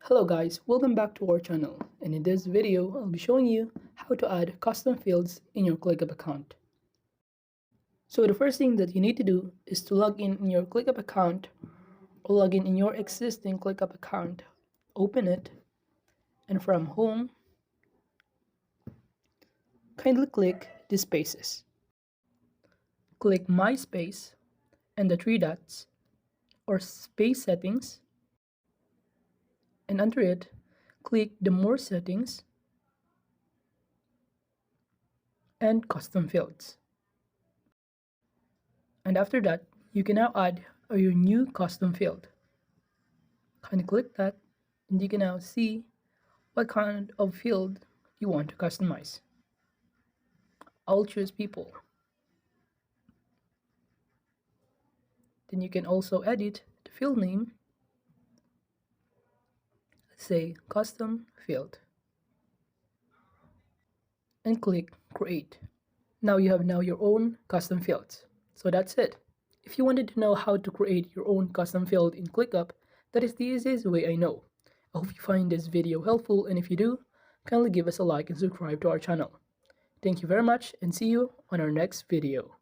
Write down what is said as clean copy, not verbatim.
Hello guys, welcome back to our channel, and in this video I'll be showing you how to add custom fields in your Clickup account. So the first thing that you need to do is to log in your Clickup account or log in your existing Clickup account. Open it, and from home, kindly click the spaces. Click My Space and the three dots or space settings, and under it, click the More Settings and Custom Fields. And after that, you can now add your new custom field. Kindly click that, and you can now see what kind of field you want to customize. I'll choose people. Then you can also edit the field name. Let's say custom field. And click create. Now you have your own custom fields. So that's it. If you wanted to know how to create your own custom field in Clickup, that is the easiest way I know. I hope you find this video helpful, and if you do, kindly give us a like and subscribe to our channel. Thank you very much, and see you on our next video.